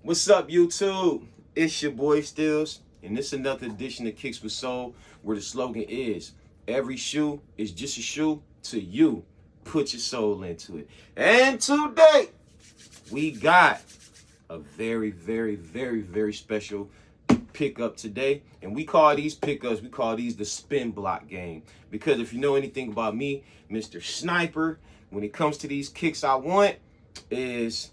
What's up, YouTube? It's your boy Steelez, and this is another edition of Kicks with Soul, where the slogan is, every shoe is just a shoe to you. Put your soul into it. And today, we got a very special pickup today. And we call these pickups, we call these the spin block game. Because if you know anything about me, Mr. Sniper, when it comes to these kicks I want, is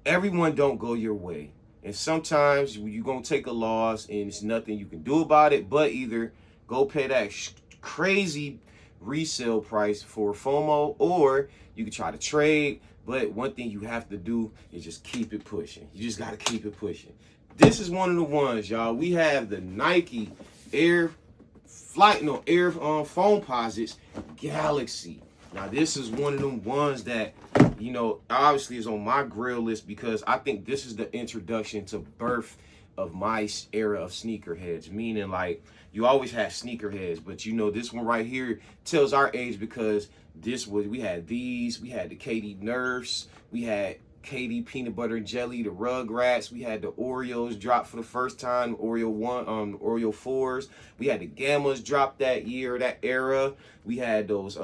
everyone don't go your way. And sometimes you're going to take a loss and it's nothing you can do about it, but either go pay that crazy resale price for FOMO, or you can try to trade. But one thing you have to do is just keep it pushing. You just got to keep it pushing. This is one of the ones, y'all. We have the Nike Air Foamposite Galaxy. Now, this is one of them ones that, you know, obviously is on my grill list because I think this is the introduction to birth of my era of sneakerheads. Meaning, like, you always had sneakerheads, but you know, this one right here tells our age because we had the KD Nerfs, we had KD Peanut Butter and Jelly, the Rugrats, we had the Oreos drop for the first time, Oreo Oreo 4s, we had the Gammas drop that year, that era, we had those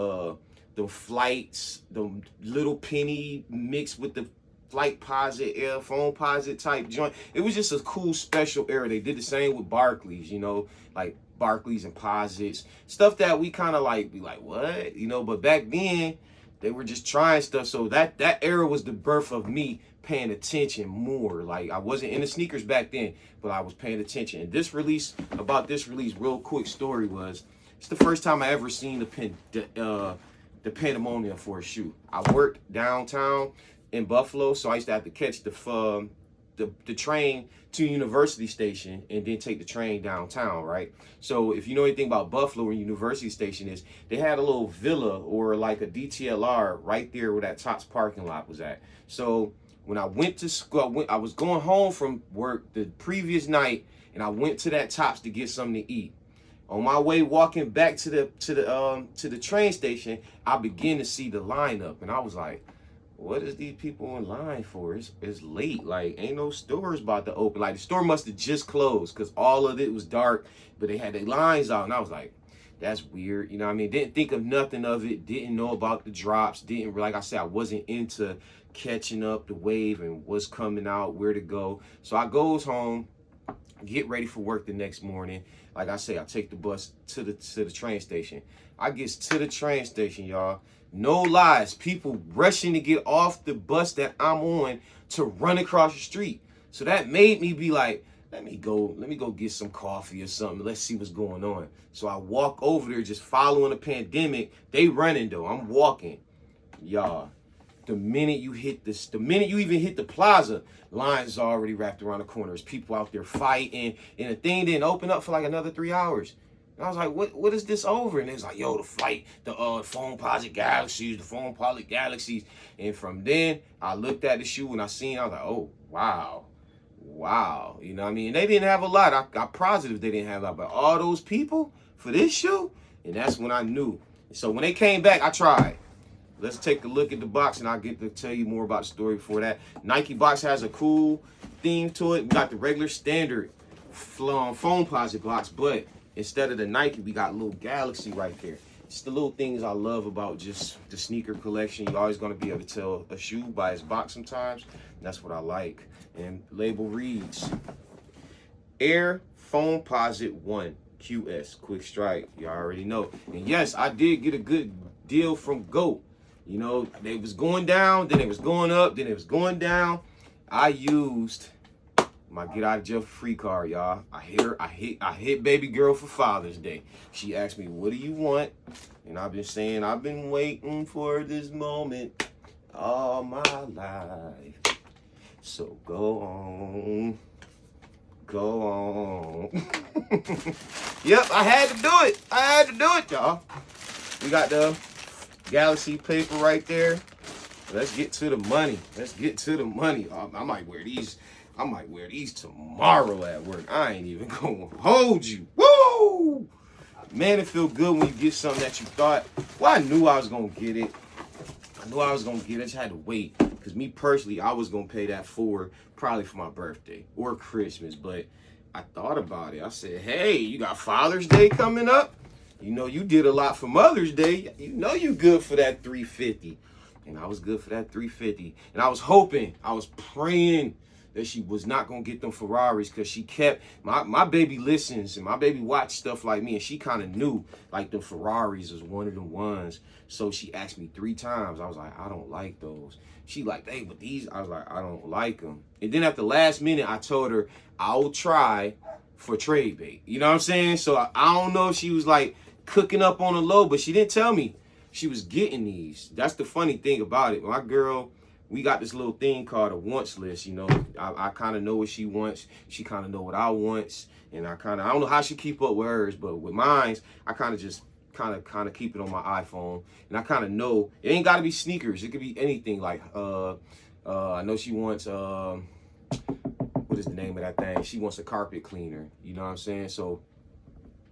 the flights, the little penny mixed with the flight posit, air phone posit type joint. It was just a cool special era. They did the same with Barclays, you know, like Barclays and posits, stuff that we kind of like, be like, what? You know, but back then they were just trying stuff. So that era was the birth of me paying attention more. Like, I wasn't into sneakers back then, but I was paying attention. And this release, real quick story was, it's the first time I ever seen the pandemonium for a shoe. I worked downtown in Buffalo, so I used to have to catch the train to University Station and then take the train downtown, right? So if you know anything about Buffalo, where University Station is, they had a little villa or like a DTLR right there where that Tops parking lot was at. So when I went to school, I was going home from work the previous night, and I went to that Tops to get something to eat. On my way walking back to the train station, I began to see the lineup, and I was like, what is these people in line for? It's late. Like, ain't no stores about to open. Like, the store must have just closed because all of it was dark, but they had their lines out. And I was like, that's weird. You know what I mean? Didn't think of nothing of it. Didn't know about the drops. Like I said, I wasn't into catching up the wave and what's coming out, where to go. So I goes home, get ready for work the next morning. Like I say, I take the bus to the train station. I get to the train station, y'all. No lies, people rushing to get off the bus that I'm on to run across the street. So that made me be like, let me go get some coffee or something. Let's see what's going on. So I walk over there just following the pandemic. They running though, I'm walking. Y'all, the minute you even hit the plaza, lines already wrapped around the corners. People out there fighting, and the thing didn't open up for like another 3 hours. And I was like, what is this over? And it was like, yo, the Foamposite Galaxies. And from then, I looked at the shoe and I was like, oh, wow. You know what I mean? And they didn't have a lot. I got positive they didn't have a lot. But all those people for this shoe, and that's when I knew. So when they came back, I tried. Let's take a look at the box, and I'll get to tell you more about the story before that. Nike box has a cool theme to it. We got the regular standard Foamposite box, but instead of the Nike, we got a little Galaxy right there. It's the little things I love about just the sneaker collection. You're always going to be able to tell a shoe by its box sometimes. And that's what I like. And label reads, Air Foamposite 1 QS Quick Strike. You already know. And yes, I did get a good deal from GOAT. You know, they was going down, then it was going up, then it was going down. I used my get out of jail free card, y'all. I hit baby girl for Father's Day. She asked me, what do you want? And I've been saying, I've been waiting for this moment all my life. So go on. Yep, I had to do it, y'all. We got the Galaxy paper right there. Let's get to the money. I might wear these tomorrow at work. I ain't even gonna hold you. Woo! Man, it feel good when you get something that you thought, well, I knew I was gonna get it. I knew I was gonna get it. I just had to wait. Because me personally, I was gonna pay that forward probably for my birthday or Christmas. But I thought about it. I said, hey, you got Father's Day coming up. You know, you did a lot for Mother's Day. You know you good for that 350. And I was good for that 350. And I was hoping, I was praying that she was not going to get them Ferraris, because she kept, my baby listens and my baby watched stuff like me, and she kind of knew like the Ferraris was one of the ones. So she asked me 3 times. I was like, I don't like those. She like, hey, but these, I was like, I don't like them. And then at the last minute, I told her I'll try for trade bait. You know what I'm saying? So I don't know if she was like cooking up on the low, but she didn't tell me she was getting these. That's the funny thing about it. My girl, we got this little thing called a wants list. You know, I kind of know what she wants. She kind of know what I wants. And I don't know how she keep up with hers, but with mine, I kind of just kind of keep it on my iPhone. And I kind of know it ain't got to be sneakers. It could be anything. Like, I know she wants, what is the name of that thing? She wants a carpet cleaner. You know what I'm saying? So,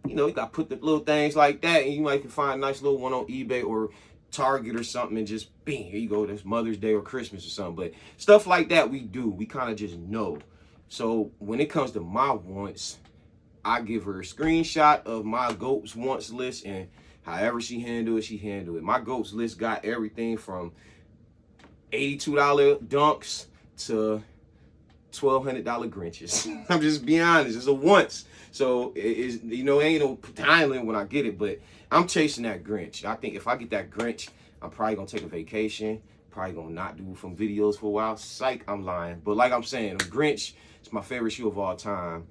you know, you got to put the little things like that, and you might can find a nice little one on eBay or Target or something, and just bing, here you go. That's Mother's Day or Christmas or something. But stuff like that we do. We kind of just know. So when it comes to my wants, I give her a screenshot of my GOAT's wants list, and however she handle it, she handle it. My GOAT's list got everything from $82 dunks to $1,200 Grinches. I'm just being honest. It's a once. So it is, you know, ain't no time limit when I get it, but I'm chasing that Grinch. I think if I get that Grinch, I'm probably gonna take a vacation. Probably gonna not do some videos for a while. Psych, I'm lying. But like I'm saying, the Grinch is my favorite shoe of all time.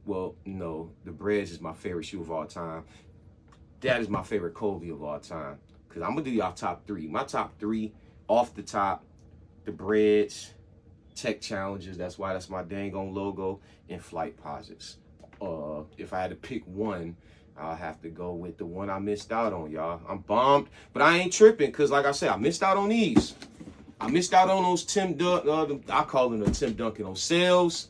Well, no, the Breads is my favorite shoe of all time. That is my favorite Kobe of all time. Cause I'm gonna do y'all top 3. My top 3 off the top, the Breads, Tech Challenges. That's why that's my dang on logo, and Flight Posits. If I had to pick one, I'll have to go with the one I missed out on, y'all. I'm bummed, but I ain't tripping, because like I said, I missed out on these. I missed out on those I call them the Tim Duncan on sales.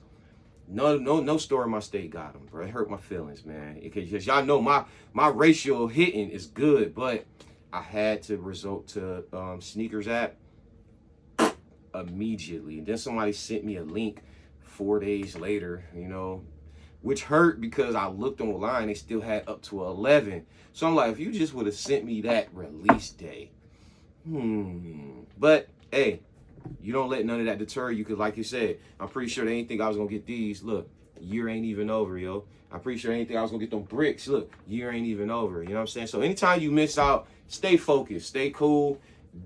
No store in my state got them, bro. It hurt my feelings, man. Because y'all know my ratio of hitting is good, but I had to resort to Sneakers app immediately. And then somebody sent me a link 4 days later, you know, which hurt because I looked online, they still had up to 11. So I'm like, if you just would have sent me that release day. But hey, you don't let none of that deter you, because like you said, I'm pretty sure they didn't think I was gonna get these. Look, year ain't even over, yo. I'm pretty sure they didn't think I was gonna get them bricks. Look, year ain't even over. You know what I'm saying? So anytime you miss out, stay focused, stay cool,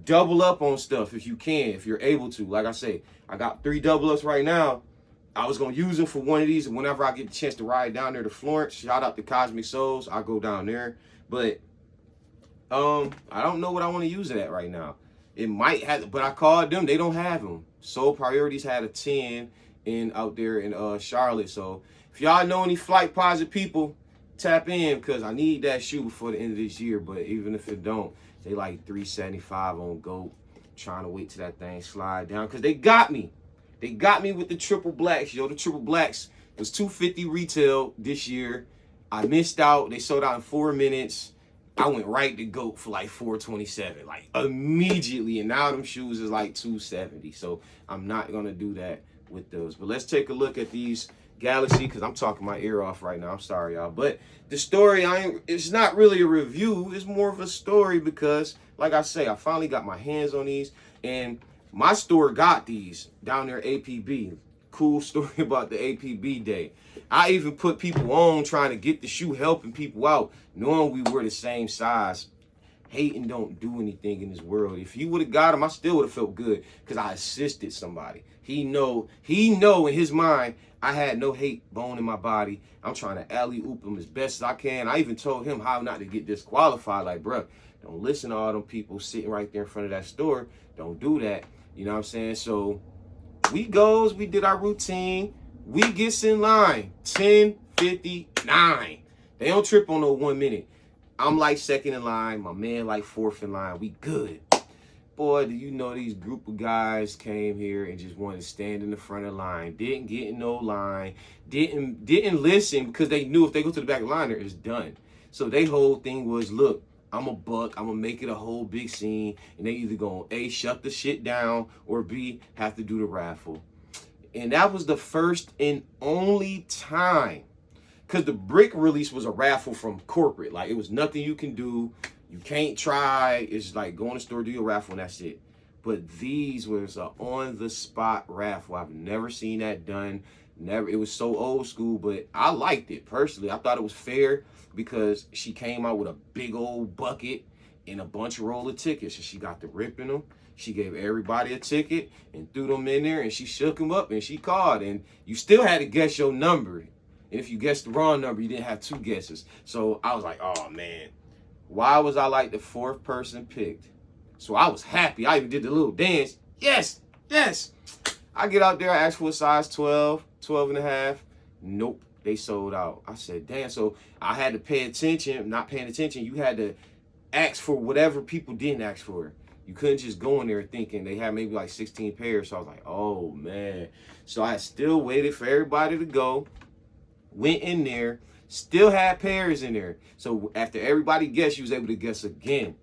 double up on stuff if you can, if you're able to. Like I say, I got 3 double ups right now. I was gonna use them for one of these, and whenever I get the chance to ride down there to Florence, shout out to KickzWitSoul, I'll go down there. But I don't know what I want to use it at right now. It might have, but I called them, they don't have them. Soul Priorities had a 10 out there in Charlotte. So if y'all know any Flight Posit people, tap in, because I need that shoe before the end of this year. But even if it don't, they like $375 on GOAT. Trying to wait till that thing slide down, because they got me. They got me with the triple blacks, yo. The triple blacks was $250 retail this year. I missed out. They sold out in 4 minutes. I went right to GOAT for like $427, like immediately. And now them shoes is like $270. So I'm not gonna do that with those. But let's take a look at these Galaxy, because I'm talking my ear off right now. I'm sorry, y'all. But the story, it's not really a review. It's more of a story, because like I say, I finally got my hands on these, and my store got these down there, APB. Cool story about the APB day. I even put people on trying to get the shoe, helping people out, knowing we were the same size. Hating don't do anything in this world. If you would have got him, I still would have felt good, because I assisted somebody. He know in his mind, I had no hate bone in my body. I'm trying to alley-oop him as best as I can. I even told him how not to get disqualified. Like, bruh, don't listen to all them people sitting right there in front of that store. Don't do that. You know what I'm saying? So we did our routine. We gets in line, 10:59. They don't trip on no 1 minute. I'm like second in line. My man like fourth in line. We good. Boy, do you know these group of guys came here and just wanted to stand in the front of the line. Didn't get in no line. Didn't listen, because they knew if they go to the back of the line, it's done. So their whole thing was, look, I'm a buck. I'm gonna make it a whole big scene, and they either gonna A, shut the shit down, or B, have to do the raffle. And that was the first and only time, because the brick release was a raffle from corporate. Like, it was nothing you can do. You can't try. It's like go in the store, do your raffle, and that's it. But these was a on-the-spot raffle. I've never seen that done. Never. It was so old school, but I liked it personally. I thought it was fair because she came out with a big old bucket and a bunch of roll of tickets, and she got to ripping them. She gave everybody a ticket and threw them in there, and she shook them up, and she called. And you still had to guess your number. And if you guessed the wrong number, you didn't have two guesses. So I was like, oh, man. Why was I like the fourth person picked? So I was happy. I even did the little dance. Yes, yes. I get out there, I ask for a size 12, 12 and a half. Nope, they sold out. I said, damn. So I had to pay attention. Not paying attention, you had to ask for whatever people didn't ask for. You couldn't just go in there thinking they had maybe like 16 pairs. So I was like, oh, man. So I still waited for everybody to go. Went in there. Still had pairs in there. So after everybody guessed, you was able to guess again.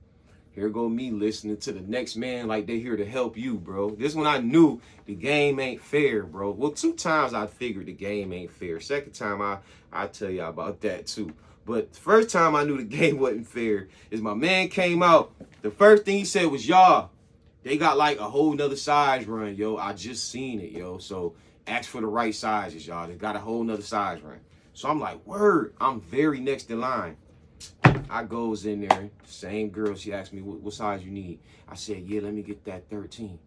Here go me listening to the next man like they here to help you, bro. This when I knew the game ain't fair, bro. Well, 2 times I figured the game ain't fair. Second time, I tell y'all about that too. But the first time I knew the game wasn't fair is my man came out. The first thing he said was, y'all, they got like a whole nother size run, yo. I just seen it, yo. So ask for the right sizes, y'all. They got a whole nother size run. So I'm like, word, I'm very next in line. I goes in there, same girl, she asked me what size you need. I said, yeah, let me get that 13.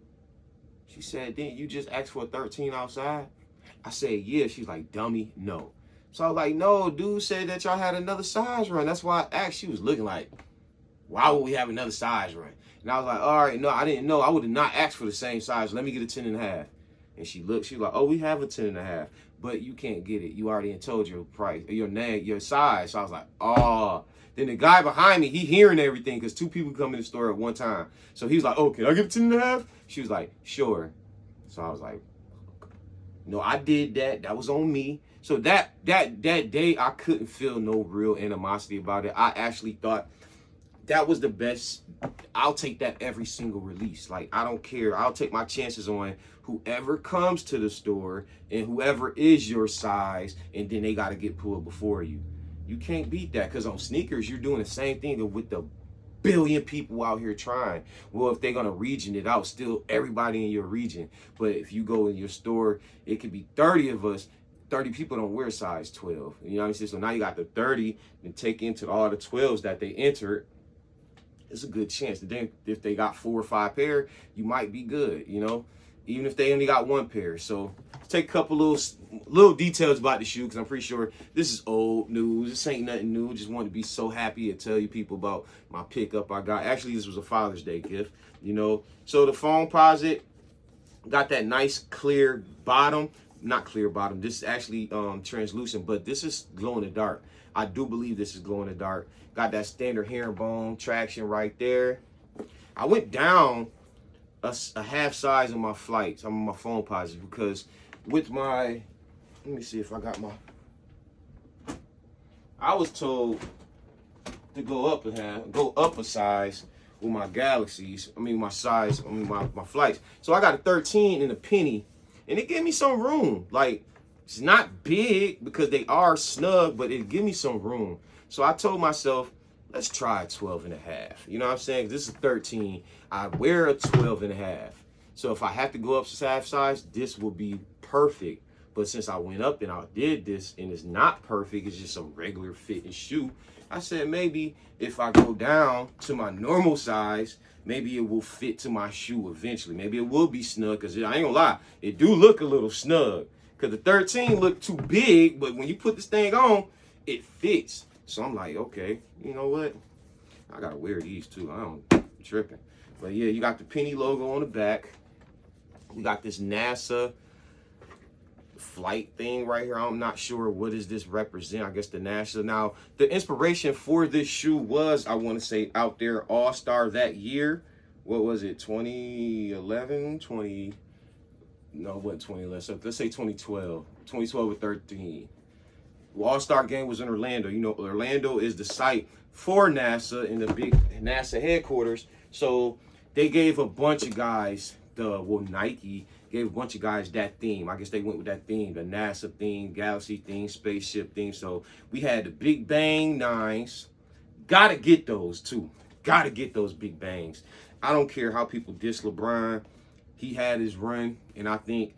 She said, didn't you just ask for a 13 outside? I said, yeah. She's like, dummy, no. So I was like, no, dude said that y'all had another size run. That's why I asked. She was looking like, why would we have another size run? And I was like, all right, no, I didn't know. I would have not asked for the same size. Let me get a 10 and a half. And she looked, she was like, oh, we have a 10 and a half, but you can't get it. You already told your price, your name, your size. So I was like, oh. Then the guy behind me, he hearing everything because 2 people come in the store at one time. So he was like, oh, can I get a 10 and a half? She was like, sure. So I was like, no, I did that. That was on me. So that day, I couldn't feel no real animosity about it. I actually thought that was the best. I'll take that every single release. Like, I don't care. I'll take my chances on whoever comes to the store and whoever is your size, and then they got to get pulled before you. You can't beat that, because on sneakers, you're doing the same thing with the billion people out here trying. Well, if they're going to region it out, still everybody in your region. But if you go in your store, it could be 30 of us. 30 people don't wear size 12. You know what I'm saying? So now you got the 30 and take into all the 12s that they entered. It's a good chance that if they got 4 or 5 pair, you might be good, you know, even if they only got 1 pair. So let's take a couple little details about the shoe, because I'm pretty sure this is old news. This ain't nothing new. Just wanted to be so happy to tell you people about my pickup I got. Actually, this was a Father's Day gift, you know. So the foam posit got that nice clear bottom. Not clear bottom. This is actually translucent, but this is glow in the dark. I do believe this is glow in the dark. Got that standard herringbone traction right there. I went down a half size in my flights. I'm on my foam posit because with my, let me see if I got my, I was told to go up a size with my Galaxies. I mean my size, my flights. So I got a 13 and a penny, and it gave me some room. Like, it's not big because they are snug, but it give me some room. So I told myself, let's try a 12 and a half. You know what I'm saying? This is 13. I wear a 12 and a half. So if I have to go up half size, this will be perfect. But since I went up and I did this and it's not perfect, it's just a regular fitting shoe, I said maybe if I go down to my normal size, maybe it will fit to my shoe eventually. Maybe it will be snug, because I ain't gonna lie, it do look a little snug. Because the 13 looked too big, but when you put this thing on, it fits. So I'm like, okay, you know what? I gotta wear these too. I'm tripping. But yeah, you got the penny logo on the back. You got this NASA flight thing right here. I'm not sure what does this represent. I guess the NASA. Now, the inspiration for this shoe was, I want to say, Out There All-Star that year. What was it? 2011? No, it wasn't 2011. So let's say 2012. 2012 with 13. All-Star game was in Orlando. You know, Orlando is the site for NASA in the big NASA headquarters. So they gave a bunch of guys Nike gave a bunch of guys that theme. I guess they went with that theme, the NASA theme, galaxy theme, spaceship theme. So we had the Big Bang 9s. Gotta get those too. Gotta get those Big Bangs. I don't care how people diss LeBron. He had his run, and I think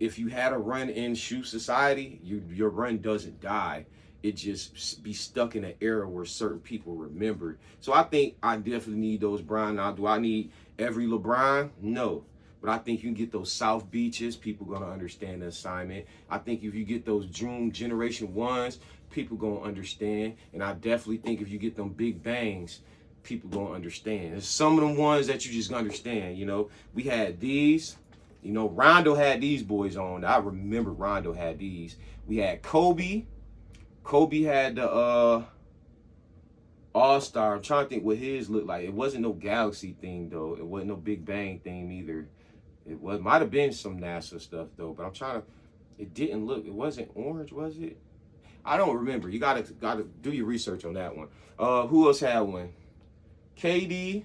if you had a run in shoe society, your run doesn't die. It just be stuck in an era where certain people remember. So I think I definitely need those Brown. Now, do I need every LeBron? No. But I think you can get those South Beaches, people going to understand the assignment. I think if you get those June Generation 1s, people going to understand. And I definitely think if you get them Big Bangs, people going to understand. There's some of them ones that you just understand, you know. We had these. You know, Rondo had these boys on. I remember Rondo had these. We had Kobe. Kobe had the All-Star. I'm trying to think what his looked like. It wasn't no Galaxy thing, though. It wasn't no Big Bang thing either. It might have been some NASA stuff, though. But I'm trying to... It didn't look... It wasn't orange, was it? I don't remember. You gotta do your research on that one. Who else had one? KD.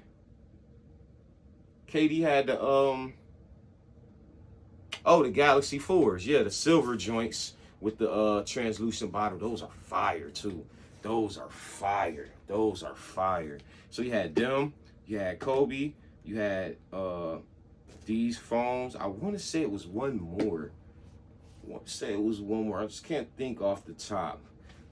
KD had the... Oh, the Galaxy 4s. Yeah, the silver joints with the translucent bottom. Those are fire, too. Those are fire. Those are fire. So you had them. You had Kobe. You had these phones. I want to say it was one more. I just can't think off the top.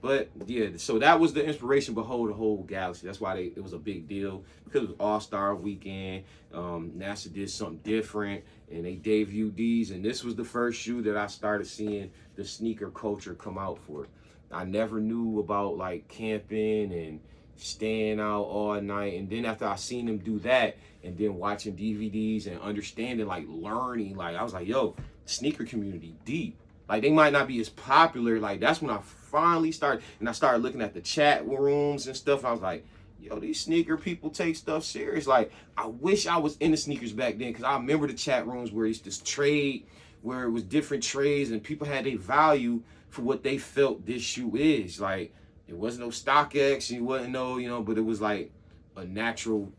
But yeah, so that was the inspiration behind the whole Galaxy. That's why it was a big deal, because it was All-Star weekend. NASA did something different, and they debuted these. And this was the first shoe that I started seeing the sneaker culture come out for. I never knew about like camping and staying out all night. And then after I seen them do that, and then watching DVDs and understanding, like learning, like I was like, yo, sneaker community deep. Like, they might not be as popular. Like, that's when I finally started. And I started looking at the chat rooms and stuff. I was like, yo, these sneaker people take stuff serious. Like, I wish I was in the sneakers back then, because I remember the chat rooms where it's this trade, where it was different trades, and people had a value for what they felt this shoe is. Like, it wasn't no StockX, and it wasn't no, you know, but it was like a natural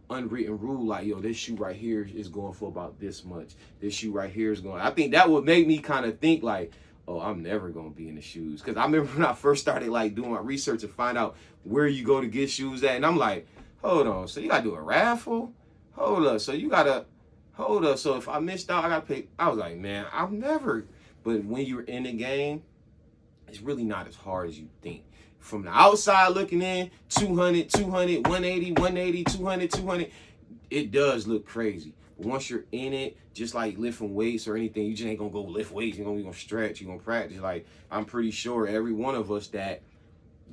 unwritten rule, like, yo, this shoe right here is going for about this much. This shoe right here is going. I think that would make me kind of think like, oh, I'm never going to be in the shoes. Because I remember when I first started like doing my research to find out where you go to get shoes at. And I'm like, hold on. So you got to do a raffle? Hold up. So you got to, hold up. So if I missed out, I got to pay. I was like, man, I'll never. But when you're in the game, it's really not as hard as you think. From the outside looking in, 200, 200, 180, 180, 200, 200, it does look crazy. But once you're in it, just like lifting weights or anything, you just ain't gonna go lift weights. You're gonna stretch, you're gonna practice. Like, I'm pretty sure every one of us that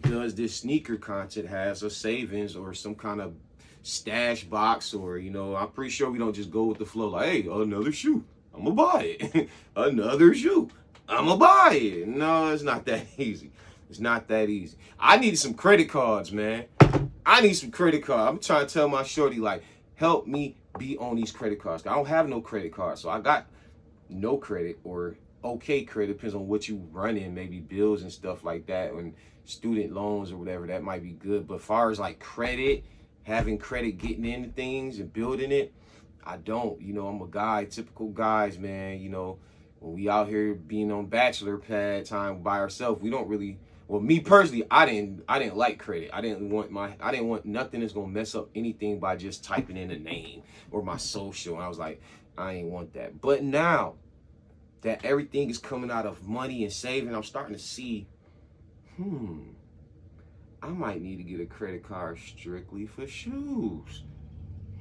does this sneaker content has a savings or some kind of stash box, or, you know, I'm pretty sure we don't just go with the flow like, hey, another shoe, I'm gonna buy it. Another shoe, I'm gonna buy it. No, it's not that easy. It's not that easy. I need some credit cards, man. I need some credit cards. I'm trying to tell my shorty, like, help me be on these credit cards. I don't have no credit cards. So I got no credit or okay credit. Depends on what you run in, maybe bills and stuff like that, and student loans or whatever. That might be good. But as far as like credit, having credit, getting into things and building it, I don't. You know, I'm a guy, typical guys, man. You know, when we out here being on bachelor pad time by ourselves, we don't really. Well, me personally, I didn't like credit. I didn't want nothing that's gonna mess up anything by just typing in a name or my social. And I was like, I ain't want that. But now that everything is coming out of money and saving, I'm starting to see, I might need to get a credit card strictly for shoes.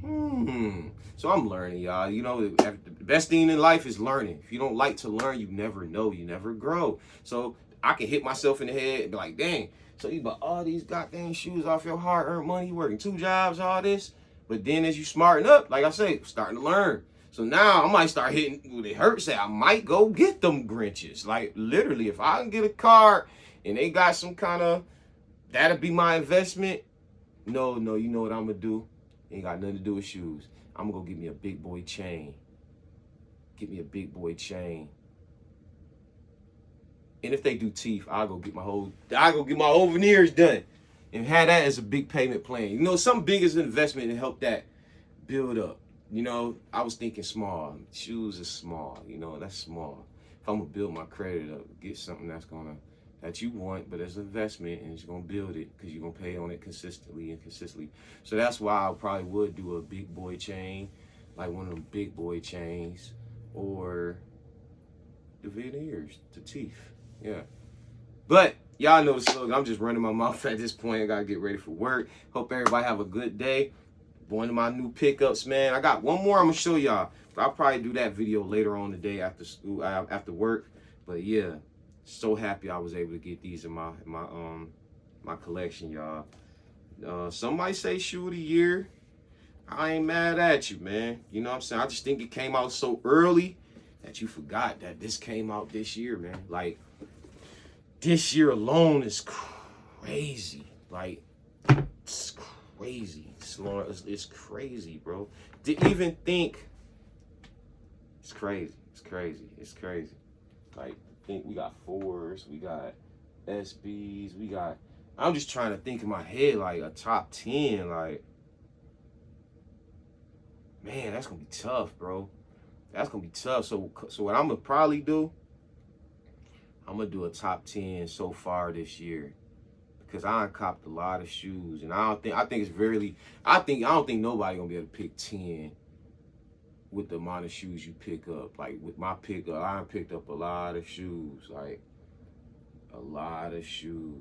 So I'm learning, y'all. You know, the best thing in life is learning. If you don't like to learn, you never know, you never grow. So I can hit myself in the head and be like, dang, so you bought all these goddamn shoes off your hard-earned money, working 2 jobs, all this. But then as you smarten up, like I say, starting to learn. So now I might start hitting, when it hurts, I might go get them Grinches. Like, literally, if I can get a card and they got some kind of, that'll be my investment. No, you know what I'm going to do? Ain't got nothing to do with shoes. I'm going to go get me a big boy chain. Get me a big boy chain. And if they do teeth, I'll go get my whole veneers done. And have that as a big payment plan. You know, something big as an investment to help that build up. You know, I was thinking small. Shoes is small. You know, that's small. If I'm gonna build my credit up, get something that you want, but as an investment, and you're gonna build it because you're gonna pay on it consistently. So that's why I probably would do a big boy chain, like one of them big boy chains, or the veneers, the teeth. Yeah. But y'all know the slogan. I'm just running my mouth at this point. I gotta get ready for work. Hope everybody have a good day. One of my new pickups, man. I got one more I'm gonna show y'all. I'll probably do that video later on today after school, after work. But yeah, so happy I was able to get these in my collection, y'all. Some might say shoe of the year. I ain't mad at you, man. You know what I'm saying? I just think it came out so early that you forgot that this came out this year, man. Like, this year alone is crazy. Like, it's crazy. It's crazy, bro. Didn't even think. It's crazy. It's crazy. It's crazy. Like, think we got 4s, we got SBs, we got. I'm just trying to think in my head like a top 10. Like, man, that's gonna be tough, bro. That's gonna be tough. So what I'm gonna probably do, I'm gonna do a top 10 so far this year, because I copped a lot of shoes, and I don't think nobody gonna be able to pick 10 with the amount of shoes you pick up. Like with my pickup, I picked up a lot of shoes, like a lot of shoes.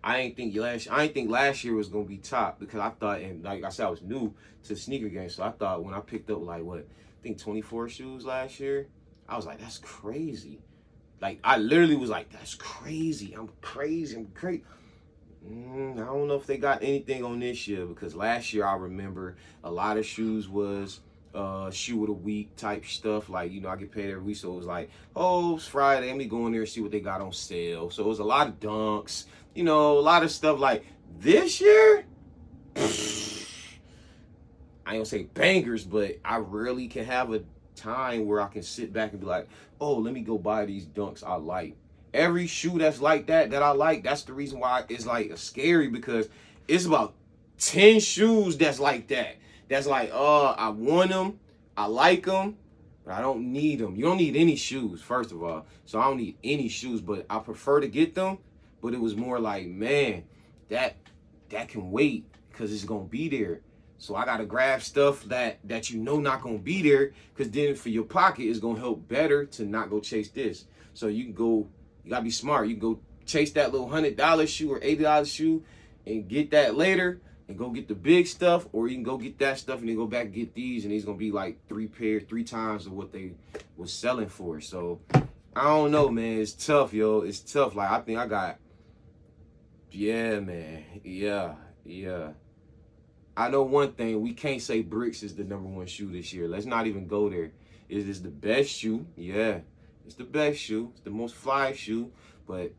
I ain't think last year was gonna be top, because I thought, and like I said, I was new to the sneaker game, so I thought when I picked up like I think 24 shoes last year, I was like, that's crazy. Like, I literally was like, that's crazy. I'm crazy. I don't know if they got anything on this year, because last year I remember a lot of shoes was shoe of the week type stuff. Like, you know, I get paid every week, so it was like, oh, it's Friday, let me go in there and see what they got on sale. So it was a lot of dunks, you know, a lot of stuff. Like this year, I ain't gonna say bangers, but I really can have a time where I can sit back and be like, oh, let me go buy these dunks I like. Every shoe that's like that I like, that's the reason why it's like scary, because it's about 10 shoes that's like that. That's like, I want them, I like them, but I don't need them. You don't need any shoes, first of all. So I don't need any shoes, but I prefer to get them. But it was more like, man, that can wait, because it's gonna be there. So I gotta grab stuff that you know not gonna be there, because then for your pocket, it's gonna help better to not go chase this. So you gotta be smart. You can go chase that little $100 shoe or $80 shoe and get that later and go get the big stuff, or you can go get that stuff and then go back and get these, and these gonna be like 3 times of what they was selling for. So I don't know, man. It's tough, yo. It's tough. Like, I think I got, yeah, man. Yeah. I know one thing, we can't say Bricks is the #1 shoe this year. Let's not even go there. Is this the best shoe? Yeah, it's the best shoe. It's the most fly shoe, but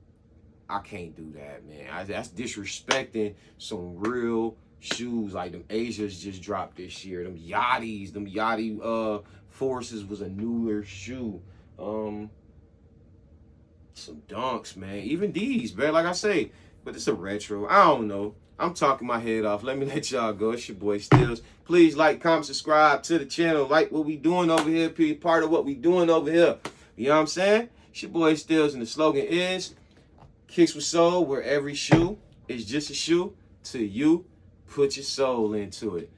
I can't do that, man. That's disrespecting some real shoes. Like them Asias just dropped this year. Them Yachty Forces was a newer shoe. Some dunks, man. Even these, man. Like I say, but it's a retro. I don't know. I'm talking my head off. Let me let y'all go. It's your boy Steelez. Please like, comment, subscribe to the channel. Like what we doing over here. Be part of what we doing over here. You know what I'm saying? It's your boy Steelez, and the slogan is Kicks with Soul, where every shoe is just a shoe. To you, put your soul into it.